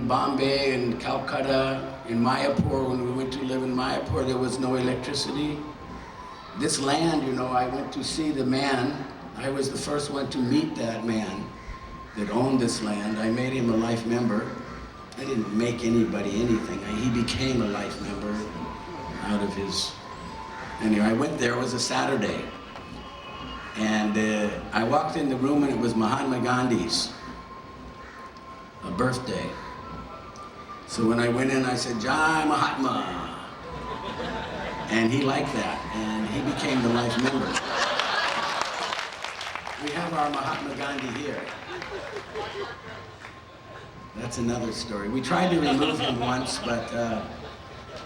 in Bombay and Calcutta, in Mayapur, when we went to live in Mayapur, there was no electricity. This land, you know, I went to see the man. I was the first one to meet that man that owned this land. I made him a life member. I didn't make anybody anything. He became a life member out of his... Anyway, I went there, it was a Saturday. And I walked in the room and it was Mahatma Gandhi's birthday. So when I went in, I said, Jai Mahatma. And he liked that, and he became the life member. We have our Mahatma Gandhi here. That's another story. We tried to remove him once, but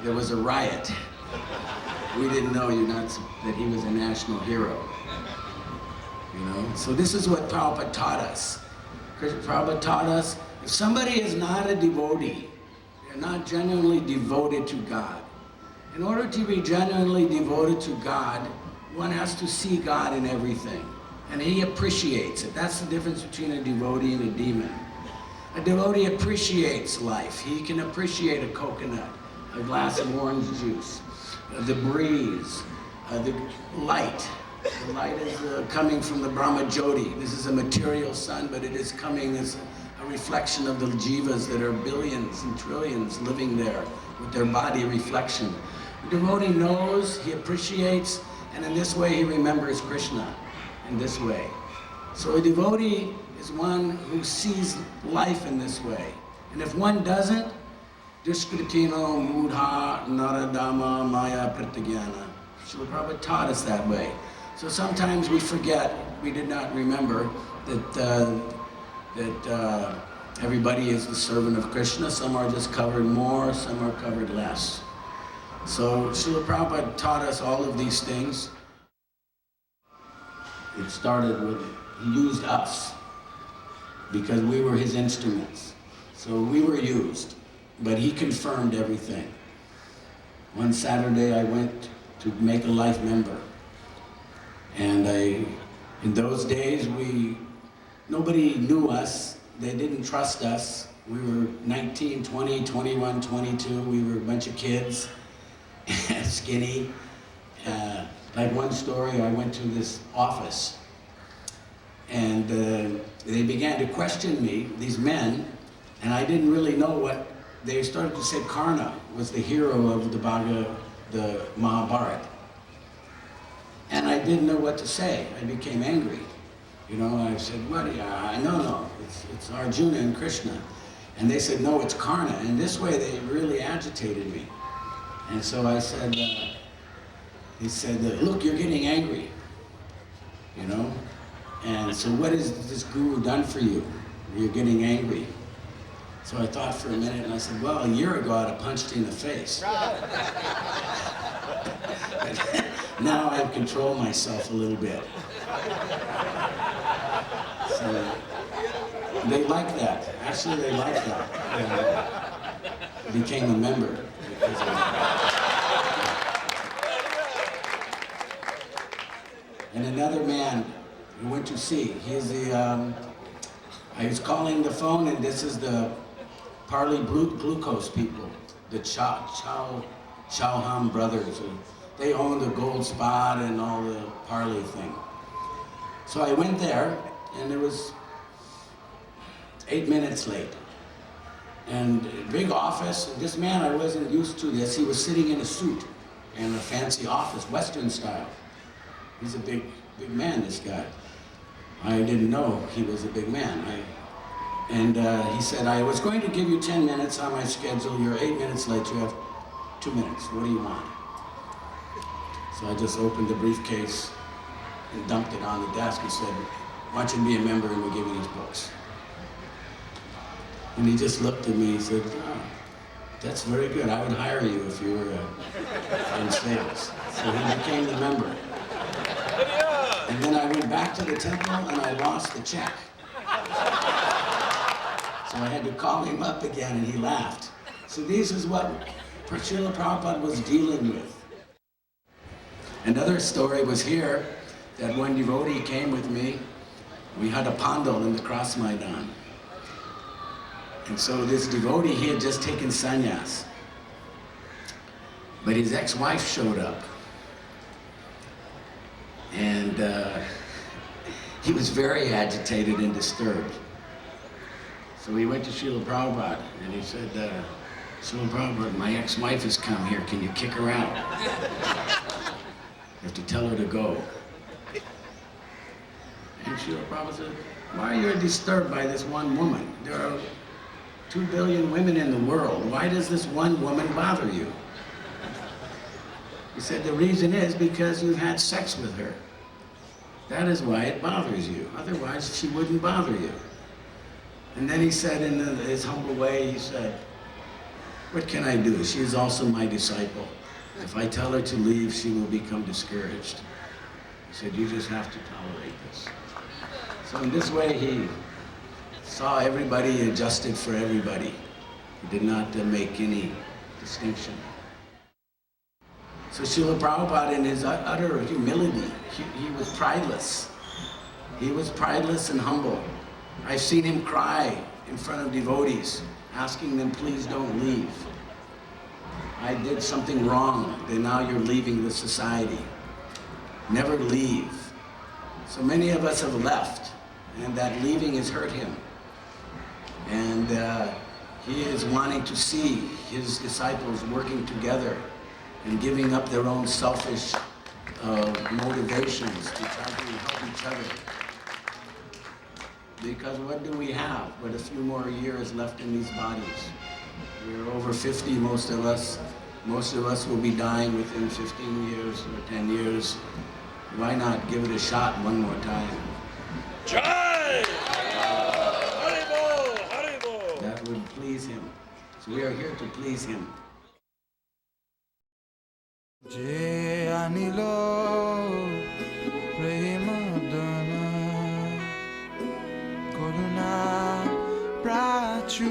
there was a riot. We didn't know that he was a national hero. You know? So this is what Prabhupada taught us. Prabhupada taught us, if somebody is not a devotee, they're not genuinely devoted to God. In order to be genuinely devoted to God, one has to see God in everything. And he appreciates it. That's the difference between a devotee and a demon. A devotee appreciates life. He can appreciate a coconut, a glass of orange juice, the breeze, the light. The light is coming from the Brahma Jyoti. This is a material sun, but it is coming as a reflection of the jivas that are billions and trillions living there with their body reflection. The devotee knows, he appreciates, and in this way he remembers Krishna, in this way. So a devotee is one who sees life in this way. And if one doesn't, Duskritino Mudha Naradama Maya Pratagyana. Srila Prabhupada taught us that way. So sometimes we forget, we did not remember that everybody is the servant of Krishna. Some are just covered more, some are covered less. So Srila Prabhupada taught us all of these things. It started with, he used us because we were his instruments. So we were used, but he confirmed everything. One Saturday I went to make a life member. And in those days, nobody knew us. They didn't trust us. We were 19, 20, 21, 22. We were a bunch of kids, skinny. Like one story, I went to this office, and they began to question me, these men, and I didn't really know what, they started to say Karna was the hero of the Mahabharata. And I didn't know what to say. I became angry. You know, I said, what? No, it's Arjuna and Krishna. And they said, no, it's Karna. And this way they really agitated me. And so I said, he said, look, you're getting angry. You know? And so what has this guru done for you? You're getting angry. So I thought for a minute and I said, well, a year ago I'd have punched you in the face. Now I control myself a little bit. So they like that. Actually, they like that. I became a member because of that. And another man who went to see, he's the, I was calling the phone, and this is the Parley Glucose people, the Chauhan brothers. They own the Gold Spot and all the Parley thing. So I went there, and it was 8 minutes late. And big office, and this man, I wasn't used to this. He was sitting in a suit in a fancy office, Western style. He's a big man, this guy. I didn't know he was a big man. He said, I was going to give you 10 minutes on my schedule. You're 8 minutes late. You have 2 minutes. What do you want? So I just opened the briefcase and dumped it on the desk and said, why don't you be a member and we'll give you these books. And he just looked at me and said, oh, that's very good. I would hire you if you were in sales. So he became the member. And then I went back to the temple and I lost the check. So I had to call him up again and he laughed. So this is what Srila Prabhupada was dealing with. Another story was here that one devotee came with me. We had a pandal in the Cross Maidan. And so this devotee, he had just taken sannyas. But his ex-wife showed up. And he was very agitated and disturbed. So he went to Srila Prabhupada and he said, Srila Prabhupada, my ex-wife has come here, can you kick her out? You have to tell her to go. And Srila Prabhupada said, why are you disturbed by this one woman? There are 2 billion women in the world. Why does this one woman bother you? He said, the reason is because you've had sex with her. That is why it bothers you. Otherwise, she wouldn't bother you. And then he said in his humble way, he said, what can I do? She is also my disciple. If I tell her to leave, she will become discouraged. He said, you just have to tolerate this. So in this way, he saw everybody adjusted for everybody. He did not make any distinction. So Srila Prabhupada, in his utter humility, he was prideless. He was prideless and humble. I've seen him cry in front of devotees, asking them, please don't leave. I did something wrong, and now you're leaving the society. Never leave. So many of us have left, and that leaving has hurt him. And he is wanting to see his disciples working together and giving up their own selfish motivations to try to help each other. Because what do we have but a few more years left in these bodies? We're over 50, most of us. Most of us will be dying within 15 years or 10 years. Why not give it a shot one more time? Jai! Haribo! Haribo! That would please him. So we are here to please him. Je anilo premadana koruna prachu